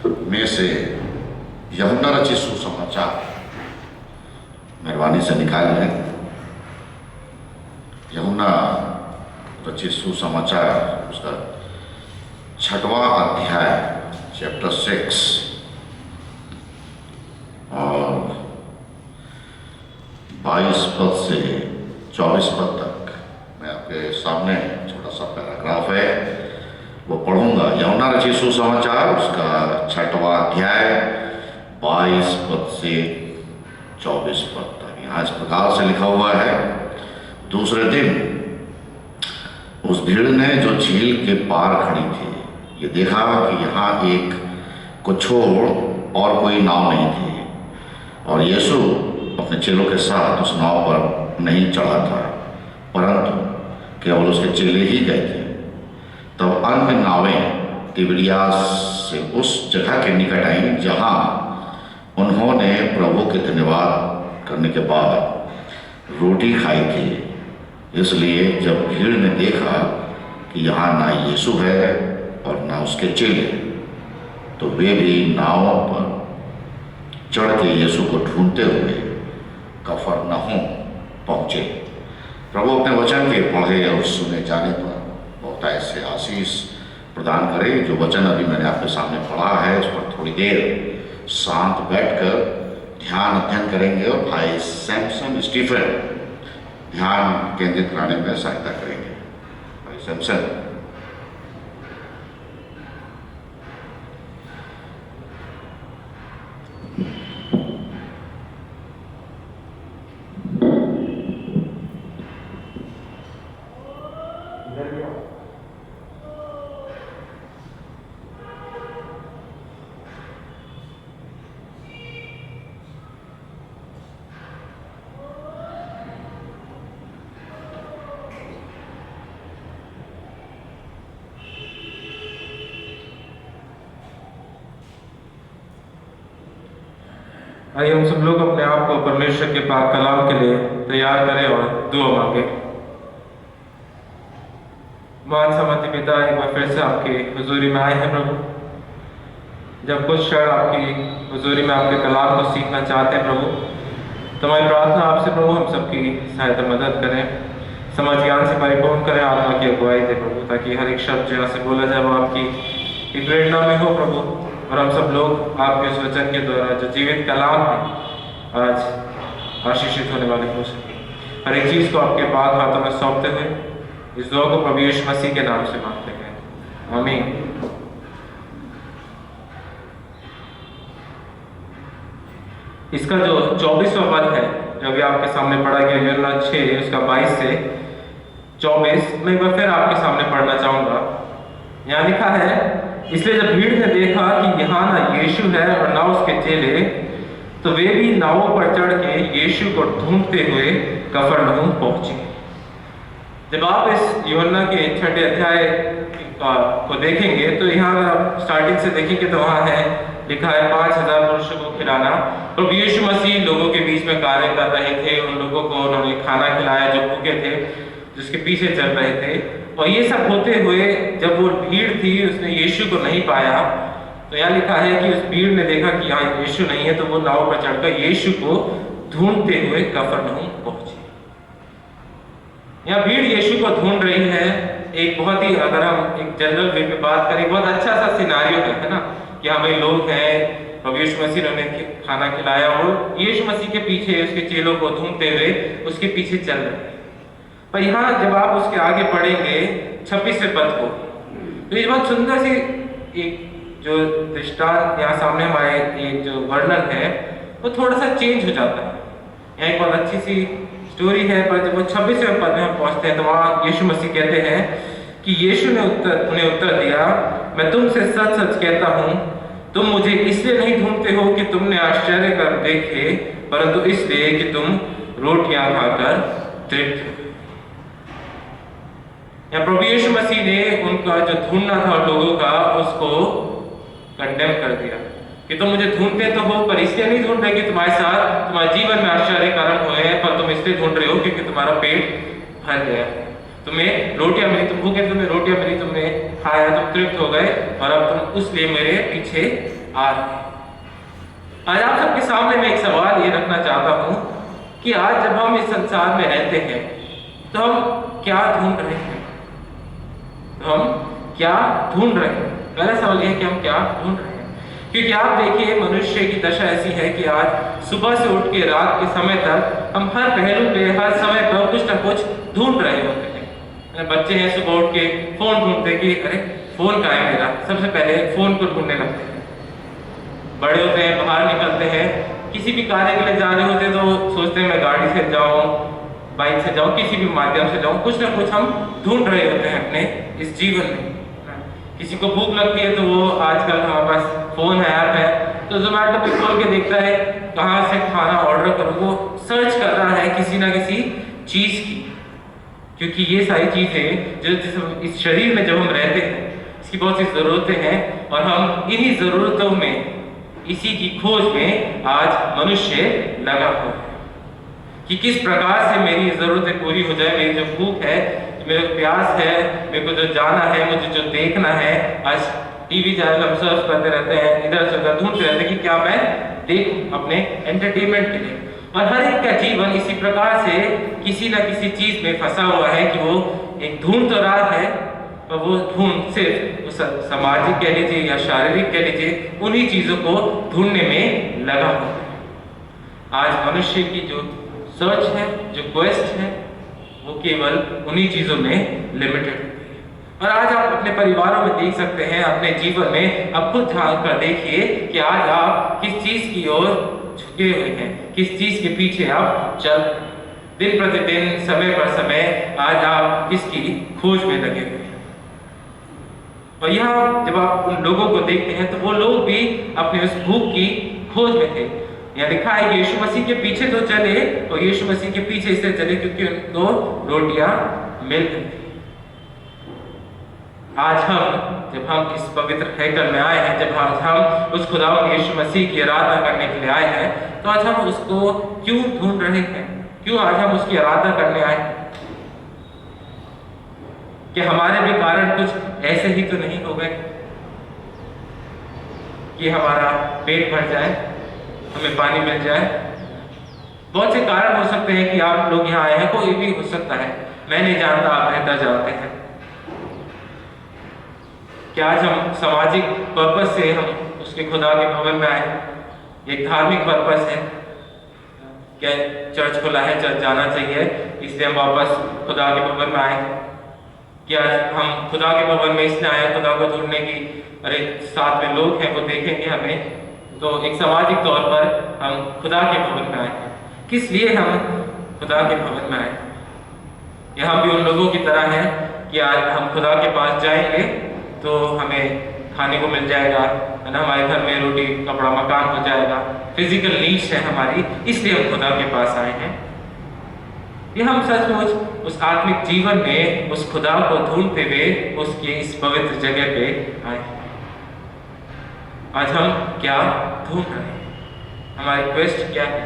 में से यूहन्ना रचित सुसमाचार मेहरबानी से निकाल लें। यूहन्ना रचित सुसमाचार उसका 6वां अध्याय चैप्टर 6 और 22 पद से 24 पद तक मैं आपके सामने छोटा सा पैराग्राफ है वो पढ़ूंगा। यूहन्ना रचित सुसमाचार उसका 6वां अध्याय 22 पद से 24 पद तक। यहाँ इस प्रकार से लिखा हुआ है, दूसरे दिन उस भीड़ ने जो झील के पार खड़ी थी ये देखा कि यहाँ एक को छोड़ और कोई नाव नहीं थी और यीशु अपने चेलों के साथ उस नाव पर नहीं चढ़ा था, परंतु केवल उसके चेले ही गए थे। तब अन्य नावें तिबिरियास से उस जगह के निकट आईं जहाँ उन्होंने प्रभु के धन्यवाद करने के बाद रोटी खाई थी। इसलिए जब भीड़ ने देखा कि यहाँ ना यीशु है और ना उसके चेले, तो वे भी नावों पर चढ़ के यीशु को ढूंढते हुए कफरनहूम पहुँचे। प्रभु अपने वचन के पढ़े और सुने जाने पर बहुत ऐसे आशीष प्रदान करे। जो वचन अभी मैंने आपके सामने पढ़ा है उस पर थोड़ी देर शांत बैठकर ध्यान अध्ययन करेंगे और भाई सैमसन स्टीफन ध्यान केंद्रित कराने में सहायता करेंगे। भाई सैमसन। आइए हम सब लोग अपने आप को परमेश्वर के पाक कलाम के लिए तैयार करें और दुआ मांगे। महान समर्थी पिता, एक बार फिर से आपकी हुजूरी में आए हैं प्रभु। जब कुछ क्षण आपकी हुजूरी में आपके कलाम को सीखना चाहते हैं प्रभु, तो हमारी प्रार्थना आपसे प्रभु हम सबकी सहायता मदद करें, समझ ज्ञान से परिपूर्ण करें, आत्मा की अगुवाई दे प्रभु, ताकि हर एक शब्द जो यहाँ से बोला जाए वो आपकी प्रेरणा में हो प्रभु। और हम सब लोग आपके उस वचन के द्वारा जो जीवित कलाम है आज आशीषित होने वाले हो सके। हर एक चीज़ को आपके पाक हाथों में सौंपते हुए इस दुआ को प्रभु यीशु मसीह के नाम से मांगते हैं, आमीन। इसका जो 24वां पद है जो अभी आपके सामने पढ़ा गया यूहन्ना 6 उसका 22 से 24 मैं एक बार फिर आपके सामने पढ़ना चाहूँगा। यहाँ लिखा है, इसलिए जब भीड़ ने देखा कि यहाँ ना यीशु है और ना उसके चेले, तो वे भी नावों पर चढ़ के यीशु को ढूंढते हुए कफरनहूम पहुंचे। जब आप इस यूहन्ना के 6 अध्याय को देखेंगे तो यहाँ अगर आप स्टार्टिंग से देखेंगे तो वहाँ है लिखा है 5000 पुरुषों को खिलाना। प्रभु यीशु मसीह लोगों के बीच में कार्य कर रहे थे, उन लोगों को उन्होंने खाना खिलाया जो भूखे थे, जिसके पीछे चल रहे थे। और ये सब होते हुए जब वो भीड़ थी उसने यीशु को नहीं पाया, तो यहाँ लिखा है कि उस भीड़ ने देखा कि यहाँ यीशु नहीं है, तो वो नाव पर चढ़कर यीशु को ढूंढते हुए कफरनहूम पहुंचे। यहाँ भीड़ यीशु को ढूंढ रही है। एक बहुत ही, अगर हम एक जनरल वे पे बात करें, बहुत अच्छा सा सिनारियो है ना, कि हमें लोग हैं, प्रभु यीशु मसीह ने उन्हें खाना खिलाया और यीशु मसीह के पीछे उसके चेलों को ढूंढते हुए उसके पीछे चल रहे हैं। पर यहाँ जब आप उसके आगे पढ़ेंगे 26वें पद को, तो ये बहुत सुंदर सी एक जो दृष्टांत यहाँ सामने हमारे एक जो वर्णन है वो थोड़ा सा चेंज हो जाता है। यहाँ एक बहुत अच्छी सी स्टोरी है, पर जब वो 26वें पद में हम पहुँचते हैं तो वहाँ यीशु मसीह कहते हैं कि यीशु ने उन्हें उत्तर दिया, मैं तुमसे सच सच कहता हूँ, तुम मुझे इसलिए नहीं ढूंढते हो कि तुमने आश्चर्य कर देखे, परंतु इसलिए कि तुम रोटियां खाकर तृप्त हो। या प्रभु यीशु मसीह ने उनका जो ढूंढना था लोगों का उसको कंडेम कर दिया कि तुम मुझे ढूंढते तो हो, पर इसलिए नहीं ढूंढ रहे कि तुम्हारे साथ तुम्हारे जीवन में आश्चर्य कारण हुए हैं, पर तुम इसलिए ढूंढ रहे हो क्योंकि तुम्हारा पेट भर गया, तुम्हें रोटियां मिली, तुम भूखे, तुम्हें रोटियां मिली, तुमने खाया, तुम तृप्त हो गए, और अब तुम उसलिए मेरे पीछे आ रहे हैं। आज आप सबके सामने मैं एक सवाल ये रखना चाहता हूँ कि आज जब हम इस संसार में रहते हैं तो हम क्या ढूंढ रहे हैं? तो हम क्या ढूंढ रहे हैं? पहला सवाल यह है कि हम क्या ढूंढ रहे हैं, क्योंकि आप देखिए मनुष्य की दशा ऐसी है कि आज सुबह से उठ के रात के समय तक हम हर पहलू पे हर समय पर कुछ ना कुछ ढूंढ रहे होते हैं। बच्चे हैं, सुबह उठ के फोन ढूंढते कि अरे फोन कहाँ है मेरा, सबसे पहले फोन को ढूंढने लगते हैं। बड़े होते हैं, बाहर निकलते हैं, किसी भी कार्य के लिए जा रहे होते हैं तो सोचते हैं मैं गाड़ी से जाऊं, बाइक से जाऊं, किसी भी माध्यम से जाऊं, कुछ ना कुछ हम ढूंढ रहे होते हैं अपने इस जीवन में। किसी को भूख लगती है तो वो आजकल हमारे पास फोन है, ऐप है, तो जोमेटो पे खोल के देखता है कहाँ से खाना ऑर्डर करूँ, वो सर्च कर रहा है किसी ना किसी चीज की, क्योंकि ये सारी चीजें जो इस शरीर में जब हम रहते हैं इसकी बहुत सी जरूरतें हैं और हम इन्हीं जरूरतों में, इसी की खोज में आज मनुष्य लगा हुआ है कि किस प्रकार से मेरी जरूरतें पूरी हो जाए। मेरी जो भूख है, मेरे को प्यास है, मेरे को जो जाना है, मुझे जो देखना है, आज टीवी चैनल हम सर्च करते रहते हैं, इधर से उधर ढूंढते रहते हैं कि क्या मैं देखूं अपने एंटरटेनमेंट के लिए। और हर एक का जीवन इसी प्रकार से किसी ना किसी चीज में फंसा हुआ है कि वो एक ढूंढ तो रहा है, पर वो ढूंढ सिर्फ सामाजिक कह लीजिए या शारीरिक कह लीजिए, उन्हीं चीजों को ढूंढने में लगा हुआ है। आज मनुष्य की जो सर्च है, जो क्वेस्ट है, वो केवल उन्हीं चीजों में लिमिटेड है। और आज आप अपने परिवारों में देख सकते हैं, अपने जीवन में आप खुद झांक कर देखिए कि आज आप किस चीज की ओर झुके हुए हैं, किस चीज के पीछे आप चल, दिन प्रतिदिन समय पर समय आज आप किसकी खोज में लगे हुए हैं। और यहाँ जब आप उन लोगों को देखते हैं तो वो लोग भी अपने उस भूख की खोज में थे। यहाँ लिखा है यीशु मसीह के पीछे तो चले, और यीशु मसीह के पीछे इसलिए चले क्योंकि उनको रोटियां मिल गई थी। आज जब हम इस पवित्र हैकल में आए हैं, जब आज हम उस खुदावंद यीशु मसीह की आराधना करने के लिए आए हैं, तो आज हम उसको क्यों ढूंढ रहे हैं? क्यों आज हम उसकी आराधना करने आए हैं? कि हमारे भी कारण कुछ ऐसे ही तो नहीं हो गए कि हमारा पेट भर जाए, हमें पानी मिल जाए? बहुत से कारण हो सकते हैं कि आप लोग यहाँ आए हैं, कोई भी हो सकता है, मैं नहीं जानता, आप बेहतर जानते हैं। कि आज हम सामाजिक पर्पस से हम उसके खुदा के भवन में आए, एक धार्मिक पर्पस है, क्या चर्च खुला है, चर्च जाना चाहिए, इसलिए हम वापस खुदा के भवन में आए। क्या हम खुदा के भवन में इसलिए आए खुदा को ढूंढने की, अरे साथ में लोग हैं वो देखेंगे हमें, तो एक सामाजिक तौर पर हम खुदा के भवन में आए। किस लिए हम खुदा के भवन में आए? यहाँ भी उन लोगों की तरह है कि आज हम खुदा के पास जाएंगे तो हमें खाने को मिल जाएगा, है ना, हमारे घर में रोटी कपड़ा मकान हो जाएगा, फिजिकल नीड्स है हमारी, इसलिए हम खुदा के पास आए हैं। ये हम सचमुच उस आत्मिक जीवन में उस खुदा को ढूंढते हुए उसकी इस पवित्र जगह पे आए। आज हम क्या ढूंढ रहे हैं? हमारी क्वेस्ट क्या है?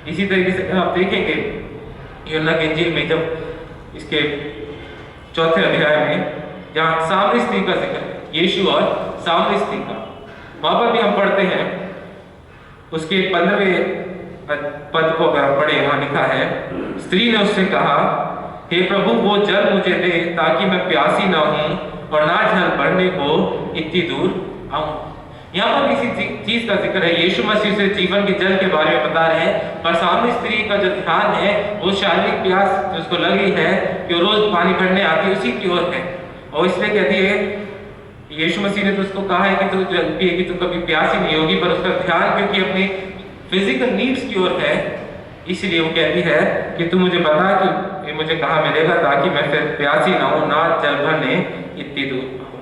इसी तरीके से आप देखेंगे यूहन्ना की इंजील में, जब इसके 4थे अध्याय में जहाँ सामरी स्त्री का जिक्र है, यीशु और सामरी स्त्री का, वहां पर भी हम पढ़ते हैं उसके 15वें पद को अगर पढ़े, वहां लिखा है, स्त्री ने उससे कहा, हे प्रभु वो जल मुझे दे ताकि मैं प्यासी ना हूं और ना जल भरने को इतनी दूर आऊं। यहाँ पर किसी चीज का जिक्र है, यीशु मसीह से जीवन के जल के बारे में बता रहे हैं, पर सामने स्त्री का जो ध्यान है वो शारीरिक प्यास जो उसको लगी है कि वो रोज पानी भरने आती है, उसी की ओर है। और इसलिए कहती है, यीशु मसीह ने तो उसको कहा है कि तू जल पिएगी तो कभी प्यासी नहीं होगी, पर उसका ध्यान क्योंकि अपनी फिजिकल नीड्स की ओर है, इसलिए वो कहती है कि तू मुझे बता कि ये मुझे कहाँ मिलेगा ताकि मैं फिर प्यासी ना हो, ना जल भरने इतनी दूर आऊं।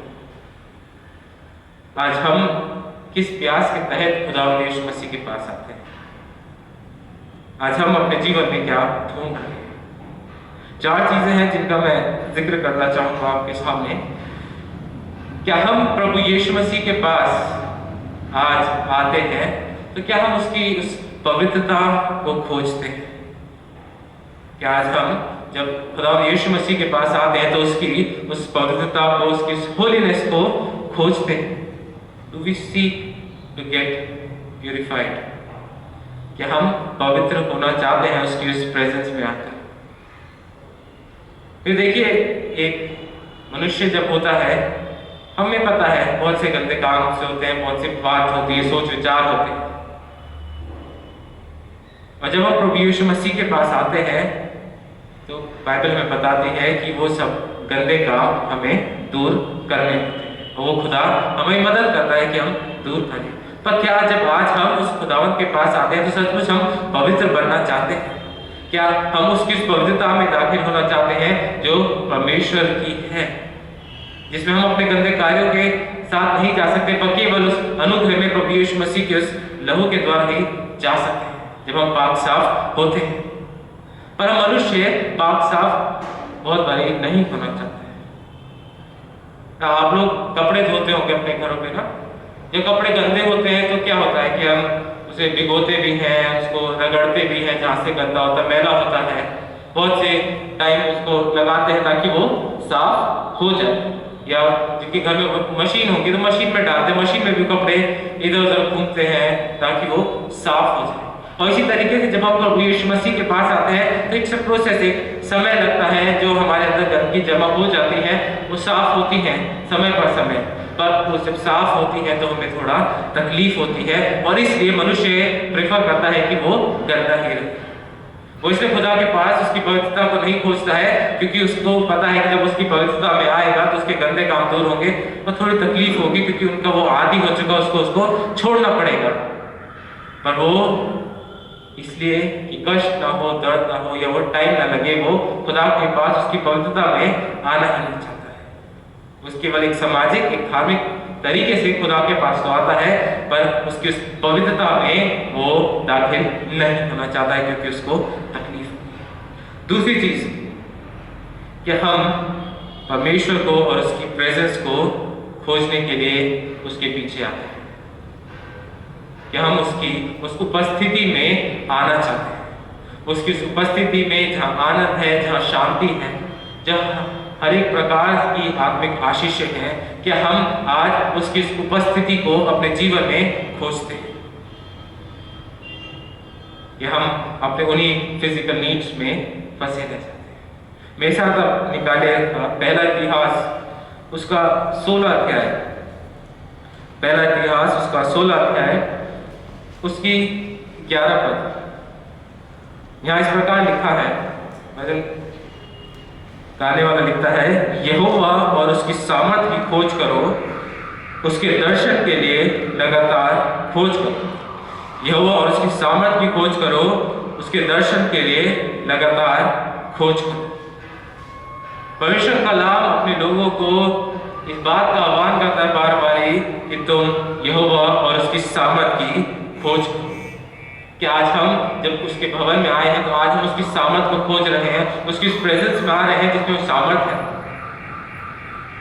आज हम किस प्यास के तहत खुदावंद यीशु मसीह के पास आते हैं? आज हम अपने जीवन में क्या ढूंढ रहे हैं? 4 चीजें हैं जिनका मैं जिक्र करना चाहूंगा आपके सामने। क्या हम प्रभु यीशु मसीह के पास आज आते हैं तो क्या हम उसकी उस पवित्रता को खोजते हैं? क्या आज हम जब खुदा यीशु मसीह के पास आते हैं तो उसकी उस पवित्रता को, उसकी उस होलीनेस को खोजते हैं? do we seek to get purified? क्या हम पवित्र होना चाहते हैं उसकी उस प्रेजेंस में आकर? फिर देखिए, एक मनुष्य जब होता है, हमें पता है बहुत से गंदे काम से होते हैं, बहुत सी बात होती है, सोच विचार होते हैं, और जब हम प्रभु यीशु मसीह के पास आते हैं तो बाइबल में बताती है कि वो सब गंदे काम हमें दूर करने होते हैं, और वो खुदा हमें मदद करता है कि हम दूर करें। पर क्या जब आज हम उस खुदावंत के पास आते हैं तो सचमुच हम पवित्र बनना चाहते हैं? क्या हम उसकी उस पवित्रता में दाखिल होना चाहते हैं जो परमेश्वर की है, जिसमें हम अपने गंदे कार्यों के साथ नहीं जा सकते, पर केवल उस अनुग्रह में प्रभु यीशु मसीह के उस लहू के द्वारा ही जा सकते हैं जब हम पाक साफ होते हैं? पर हम मनुष्य पाक साफ बहुत बारी नहीं होना चाहते हैं। आप लोग कपड़े धोते होंगे अपने घरों पे ना, जब कपड़े गंदे होते हैं तो क्या होता है कि हम उसे भिगोते भी हैं, उसको रगड़ते भी हैं, जहाँ से गंदा होता है, मैला होता है, बहुत से टाइम उसको लगाते हैं ताकि वो साफ हो जाए। या जिनके घर में मशीन होगी तो मशीन में डालते हैं, मशीन में भी कपड़े इधर उधर घूमते हैं ताकि वो साफ हो जाए। और इसी तरीके से जब हम प्रभु यीशु मसीह के पास आते हैं तो एक प्रोसेस, एक समय लगता है, जो हमारे अंदर गंदगी जमा हो जाती है वो साफ होती है समय पर समय, पर वो जब साफ होती है तो हमें थोड़ा तकलीफ होती है, और इसलिए मनुष्य प्रेफर करता है कि वो गंदा ही रहे। वो इसलिए खुदा के पास उसकी पवित्रता को नहीं खोजता है, क्योंकि उसको पता है कि जब उसकी पवित्रता में आएगा तो उसके गंदे काम दूर होंगे और थोड़ी तकलीफ होगी, क्योंकि उनका वो आदी हो चुका, उसको छोड़ना पड़ेगा। पर वो इसलिए कि कष्ट ना हो, दर्द ना हो, या वो टाइम ना लगे, वो खुदा के पास उसकी पवित्रता में आना ही नहीं चाहता है। उसके केवल एक सामाजिक, एक धार्मिक तरीके से खुदा के पास तो आता है, पर उसकी उस पवित्रता में वो दाखिल नहीं होना चाहता है, क्योंकि उसको तकलीफ होती है। दूसरी चीज कि हम परमेश्वर को और उसकी प्रेजेंस को खोजने के लिए उसके पीछे आते हैं, कि हम उस उपस्थिति में आना चाहते हैं, उसकी उस उपस्थिति में जहाँ आनंद है, जहाँ शांति है, जहाँ हर एक प्रकार की आत्मिक आशीष है, कि हम आज उसकी उपस्थिति को अपने जीवन में खोजते हैं, कि हम अपने उन्हीं फिजिकल नीड्स में फंसे रह जाते हैं। मेरे साथ अब निकाले पहला इतिहास उसका 16 अध्याय, पहला इतिहास उसका 16 अध्याय उसकी 11 पद। यहाँ इस प्रकार लिखा है, भजन गाने वाला लिखता है, यहोवा और उसकी सामर्थ की खोज करो, उसके दर्शन के लिए लगातार खोज करो। यहोवा और उसकी सामर्थ की खोज करो, उसके दर्शन के लिए लगातार खोज करो। परमेश्वर का लाभ अपने लोगों को इस बात का आह्वान करता है बार बार कि तुम यहोवा और उसकी सामर्थ की खोज करो। कि आज हम जब उसके भवन में आए हैं तो आज हम उसकी सामर्थ को खोज रहे हैं, उसकी प्रेजेंस में आ रहे हैं जिसमें सामर्थ है,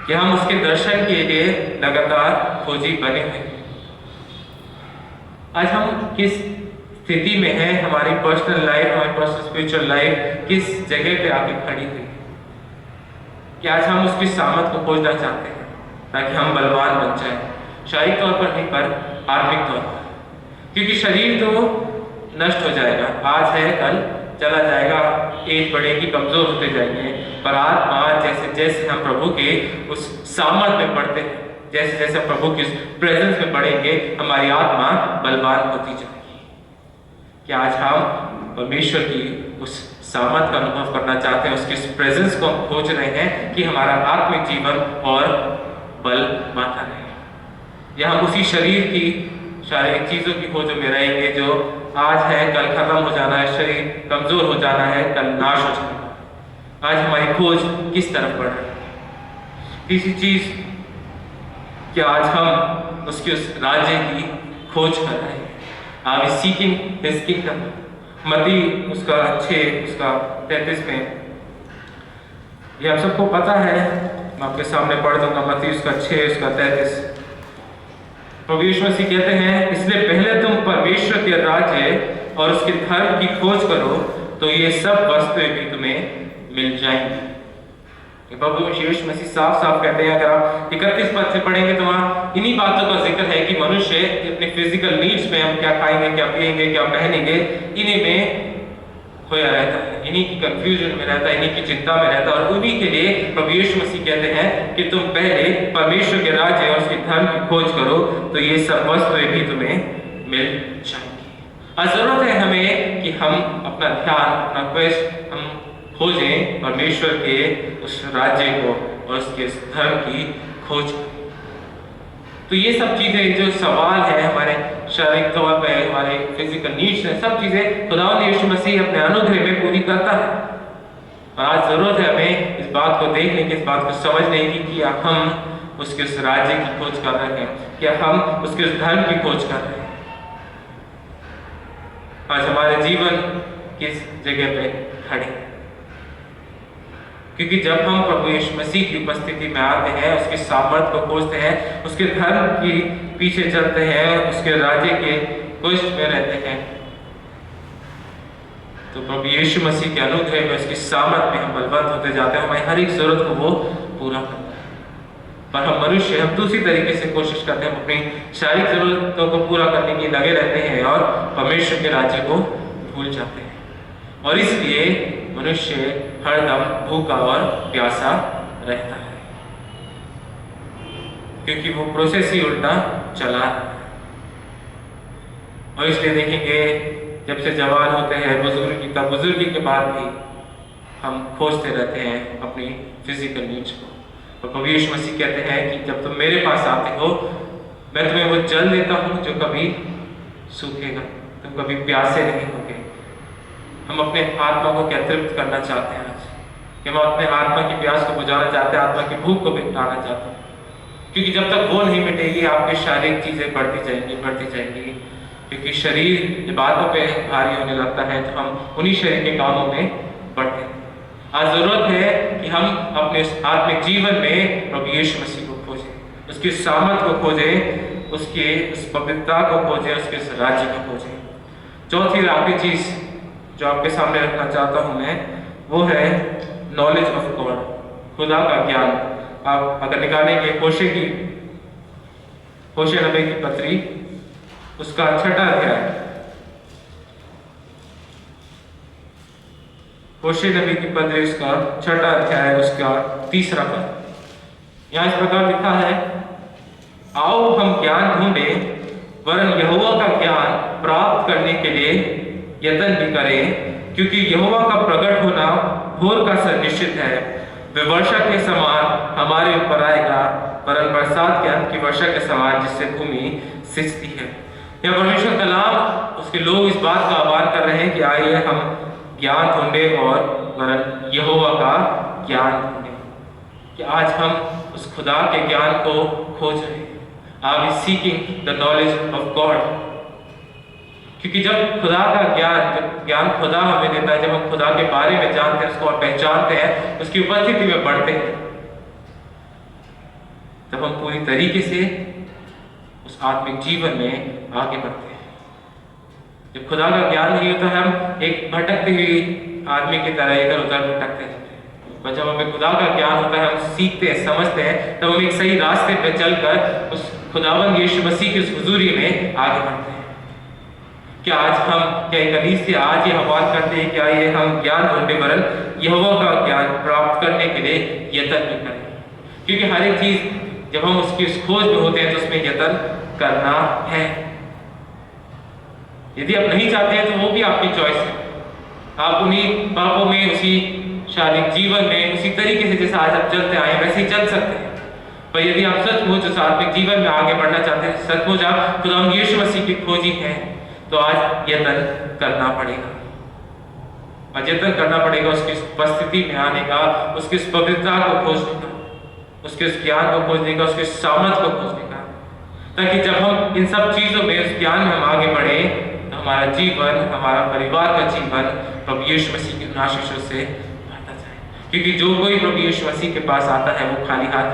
कि हम उसके दर्शन के लिए लगातार खोजी बने हुए हैं। आज हम किस स्थिति में हैं, हमारी पर्सनल लाइफ, हमारी पर्सनल स्पिरिचुअल लाइफ किस जगह पे आके खड़ी हुई है, कि आज हम उसकी सामर्थ को खोजना चाहते हैं ताकि हम बलवान बन जाएं, शारीरिक तौर पर नहीं पर आत्मिक तौर पर। क्योंकि शरीर तो नष्ट हो जाएगा, आज है कल चला जाएगा, एज बढ़ेगी, कमजोर होते जाएंगे, पर आत्मा जैसे जैसे हम प्रभु के उस सामर्थ में बढ़ते हैं, जैसे जैसे प्रभु की उस प्रेजेंस में बढ़ेंगे, हमारी आत्मा बलवान होती जाएगी। कि आज हम परमेश्वर की उस सामर्थ का अनुभव करना चाहते हैं, उसकी उस प्रेजेंस को हम खोज रहे हैं कि हमारा आत्मिक जीवन और बल बढ़ता रहे। या हम उसी शरीर की शारीरिक चीजों की खोज में रहेंगे जो आज है कल खत्म हो जाना है, शरीर कमजोर हो जाना है, कल नाश हो जाएगा। आज हमारी खोज किस तरफ बढ़ रही है? तीसरी चीज कि आज हम उसके उस राज्य की खोज कर रहे हैं। Are we seeking His kingdom? मत्ती उसका 6 उसका 33 में, ये आप सबको पता है, मैं आपके सामने पढ़ दूंगा। मत्ती उसका 6 उसका 33, प्रभु यीशु मसीह कहते हैं, इसलिए पहले तुम परमेश्वर के राज्य और उसके धर्म की खोज करो तो ये सब वस्तुएं भी तुम्हें मिल जाएंगी। प्रभु यीशु मसीह साफ साफ कहते हैं, अगर आप 31 पद से पढ़ेंगे तो वहाँ इन्हीं बातों का जिक्र है कि मनुष्य अपने फिजिकल नीड्स में, हम क्या खाएंगे, क्या पिएंगे, क्या पहनेंगे, इन्हीं में खोया रहता है, इन्हीं की कंफ्यूजन में रहता है, इन्हीं की चिंता में रहता है। और उन्हीं के लिए प्रभु यीशु मसीह कहते हैं कि तुम पहले परमेश्वर के राज्य और उसके धर्म की खोज करो तो ये सब वस्तुएं भी तुम्हें मिल जाएंगी। आज जरूरत है हमें कि हम अपना ध्यान, अपना क्वेस्ट हम खोजें परमेश्वर के उस राज्य को और उसके धर्म की खोज। तो ये सब चीजें जो सवाल है हमारे शारीरिक तौर पे, हमारे फिजिकल नीड्स है, सब चीजें खुदावंद यीशु मसीह अपने अनुग्रह में पूरी करता है। और आज जरूरत है हमें इस बात को देखने की, इस बात को समझने की कि हम उसके उस राज्य की खोज कर रहे हैं, क्या हम उसके उस धर्म की खोज कर रहे हैं। आज हमारे जीवन किस जगह पे खड़े हैं, क्योंकि जब हम प्रभु यीशु मसीह की उपस्थिति में आते हैं, उसके सामर्थ को खोजते हैं, उसके धर्म की पीछे चलते हैं, उसके राज्य के क्वेस्ट में रहते हैं, तो प्रभु यीशु मसीह के अनुग्रह में, उसकी सामर्थ में हम बलवंत होते जाते हैं। हमारी हर एक जरूरत को वो पूरा करता है। पर हम मनुष्य, हम दूसरी तरीके से कोशिश करते हैं, अपनी शारीरिक जरूरतों को पूरा करने के लिए लगे रहते हैं और परमेश्वर के राज्य को भूल जाते हैं। और इसलिए मनुष्य हरदम भूखा और प्यासा रहता है, क्योंकि वो प्रोसेस ही उल्टा चला है। और इसलिए देखेंगे जब से जवान होते हैं, बुजुर्गी के बाद भी हम खोजते रहते हैं अपनी फिजिकल नीड्स को। और प्रभु यीशु मसीह कहते हैं कि जब तुम मेरे पास आते हो, मैं तुम्हें वो जल देता हूँ जो कभी सूखेगा, तुम कभी प्यासे नहीं होगे। हम अपने आत्मा को क्या तृप्त करना चाहते हैं आज, कि हम अपने आत्मा की प्यास को बुझाना चाहते हैं, आत्मा की भूख को मिटाना चाहते हैं। क्योंकि जब तक वो नहीं मिटेगी, आपकी शारीरिक चीजें बढ़ती जाएंगी, क्योंकि शरीर जब बातों पे भारी होने लगता है तो हम उन्हीं शरीर के कामों में बढ़ते हैं। आज जरूरत है कि हम अपने आत्मिक जीवन में प्रभु यीशु मसीह को खोजें, उसकी सामर्थ को खोजें, उसके उस पवित्रता को खोजें, उसके उस राज्य को खोजें। चौथी और आखिरी चीज जो आपके सामने रखना चाहता हूं मैं, वो है नॉलेज ऑफ गॉड, खुदा का ज्ञान। आप अगर निकालेंगे होशे नबी की पत्री, उसका 6वां अध्याय, होशे नबी की पत्री उसका 6वां अध्याय, उसका 3रा पद। यहां इस प्रकार लिखा है, आओ हम ज्ञान ढूंढें, वरन यहोवा का ज्ञान प्राप्त करने के लिए यत्न भी करें, क्योंकि यहोवा का प्रकट होना भोर का सा निश्चित है। वे वर्षा के समान हमारे ऊपर आएगा, वरन बरसात के अंत की वर्षा के समान जिससे भूमि सिंचती है। यह परमेश्वर कलाम, उसके लोग इस बात का आह्वान कर रहे हैं कि आइए हम ज्ञान ढूंढें और वरन यहोवा का ज्ञान ढूंढें। कि आज हम उस खुदा के ज्ञान को खोज रहे हैं। Are we seeking the knowledge of God? क्योंकि जब खुदा का ज्ञान खुदा हमें देता है, जब हम खुदा के बारे में जानते हैं, उसको और पहचानते हैं, उसकी उपस्थिति में बढ़ते हैं, तब हम पूरी तरीके से उस आत्मिक जीवन में आगे बढ़ते हैं। जब खुदा का ज्ञान नहीं होता है, हम एक भटकती हुई आदमी की तरह इधर उधर भटकते हैं। पर जब हमें खुदा का ज्ञान होता है, हम सीखते हैं, समझते हैं, तब हम एक सही रास्ते पे चलकर उस खुदावंद यीशु मसीह की उस हुजूरी में आगे बढ़ते हैं। क्या आज हम क्या कलीसिया आज ये आह्वान करते हैं कि आइए हम ज्ञान ढूंढे, वरन यहोवा का ज्ञान प्राप्त करने के लिए यत्न भी करें। क्योंकि हर एक चीज जब हम उसकी उस खोज में होते हैं तो उसमें यत्न करना है। यदि आप नहीं चाहते हैं तो वो भी आपकी चॉइस है। आप उन्हीं पापों में, उसी शारीरिक जीवन में उसी तरीके से जैसे आज आप चलते आए वैसे ही चल सकते हैं। पर यदि आप सचमुच उस आत्मिक जीवन में आगे बढ़ना चाहते हैं, सचमुच आप खुदा यीशु मसीह की खोजी हैं, तो आज यत्न करना पड़ेगा। और यत्न करना पड़ेगा उसकी उपस्थिति में आने का, उसकी उस पवित्रता को खोजने का, उसके उस ज्ञान को खोजने का, उसके सामर्थ को खोजने का, ताकि जब हम इन सब चीजों में, उस ज्ञान में हम आगे बढ़े, तो हमारा जीवन, हमारा परिवार का जीवन प्रभु यीशु मसीह की आशीषों से भरता जाए। क्योंकि जो कोई प्रभु यीशु मसीह के पास आता है वो खाली हाथ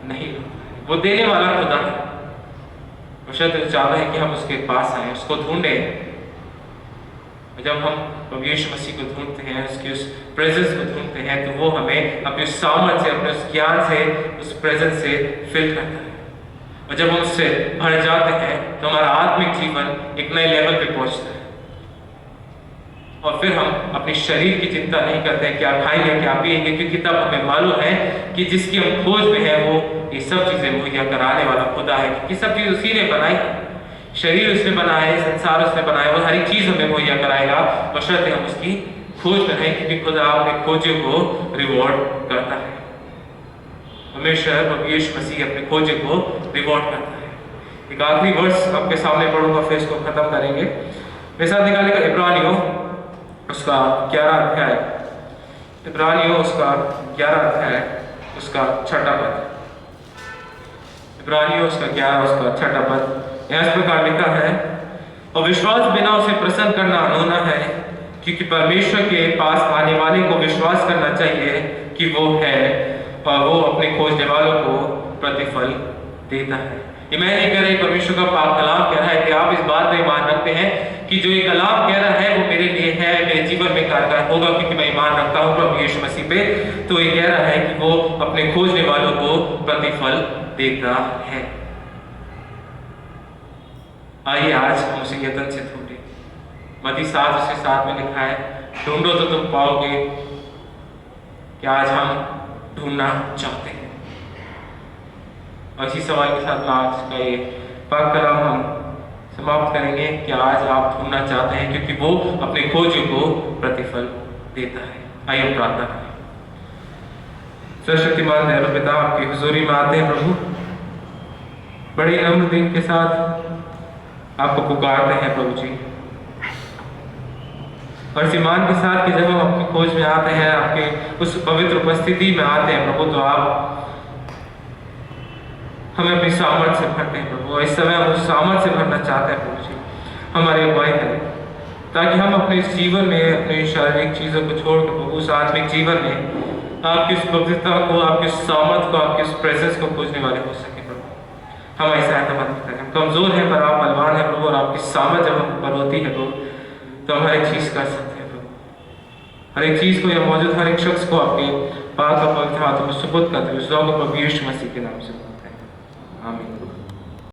नहीं लौटता है। वो देने वाला खुदा है। वो शायद चाहता है कि हम उसके पास आए, उसको ढूंढें, और जब हम प्रभु यीशु मसीह को ढूंढते हैं, उसकी उस प्रेजेंस को ढूंढते हैं, तो वो हमें अपने उस सामर्थ से, अपने उस ज्ञान से, उस प्रेजेंस से फिल करता है। और जब हम उससे भर जाते हैं तो हमारा आत्मिक जीवन एक नए लेवल पे पहुंचता है। और फिर हम अपने शरीर की चिंता नहीं करते हैं क्या खाएंगे क्या पिएंगे, क्योंकि तब हमें मालूम है कि जिसकी हम खोज में है वो ये सब चीजें मुहैया कराने वाला खुदा है, क्योंकि सब चीज उसी ने बनाई है। शरीर उसने बनाया है, संसार उसने बनाया, वो हर एक चीज हमें मुहैया कराएगा, बशर्ते हम उसकी खोज में रहें, क्योंकि खुदा अपने खोजियों को रिवॉर्ड करता है। हमेशा प्रभु यीशु मसीह अपने खोजे को रिवॉर्ड करता है। एक आखिरी वर्ष आपके सामने पढ़ूंगा, फिर इसको खत्म करेंगे। मेरे साथ निकालेगा इब्रानियों उसका 11 अध्याय, इब्रानियों उसका 11 अध्याय उसका 6 पद, इब्रानियों उसका 11 उसका 6 पद। यहाँ इस प्रकार लिखा है, और विश्वास बिना उसे प्रसन्न करना अनहोना है, क्योंकि परमेश्वर के पास आने वाले को विश्वास करना चाहिए कि वो है, और वो अपने खोजने वालों को प्रतिफल देता है। ये मैं नहीं कह रही, परमेश्वर का पाक कलाम कह रहा है कि आप इस बात में ईमान रखते हैं कि जो ये कलाम कह रहा है वो मेरे लिए है, मेरे जीवन में कारगर होगा, क्योंकि मैं ईमान रखता हूँ प्रभु यीशु मसीह पे। तो ये कह रहा है कि वो अपने खोजने वालों को प्रतिफल देता है। आइए आज हम उसे यत्न से ढूंढे। मत्ती 7:7 में लिखा है, ढूंढो तो तुम पाओगे। क्या आज हम ढूंढना चाहते हैं? और इसी सवाल के साथ आज का ये पाक कलाम हम समाप्त करेंगे कि आज आप ढूंढना चाहते हैं, क्योंकि वो अपने खोजों को प्रतिफल देता है। आइए हम प्रार्थना करें। सर्वशक्तिमान दयालु पिता, आपकी हुजूरी में आते हैं प्रभु, बड़ी नम्र दिल के साथ आपको पुकारते हैं प्रभु जी, और इस ईमान के साथ कि जब हम अपनी खोज में आते हैं, आपके उस पवित्र उपस्थिति में आते हैं प्रभु, तो आप हमें अपनी सामर्थ से भरते हैं प्रभु। और इस समय हम उस सामर्थ से भरना चाहते हैं प्रभु जी, हमारे अगुवाई करें, ताकि हम अपने इस जीवन में अपनी शारीरिक चीज़ों को छोड़कर प्रभु उस आत्मिक जीवन में आपकी उस पवित्रता को, आपकी उस सामर्थ को, आपकी उस प्रेजेंस को खोजने वाले हो सके प्रभु। हमारी सहायता मत करें, हम कमजोर हैं पर आप बलवान हैं प्रभु, और आपकी सामर्थ जब हम पर होती है प्रभु तो हम हर एक चीज़ कर सकते हैं प्रभु। हर एक चीज़ को या मौजूद हर एक शख्स को आपके पाक और पवित्र हाथों में सुपुर्द करते हुए इस दुआ को प्रभु यीशु मसीह के नाम से मांगते हैं, आमीन।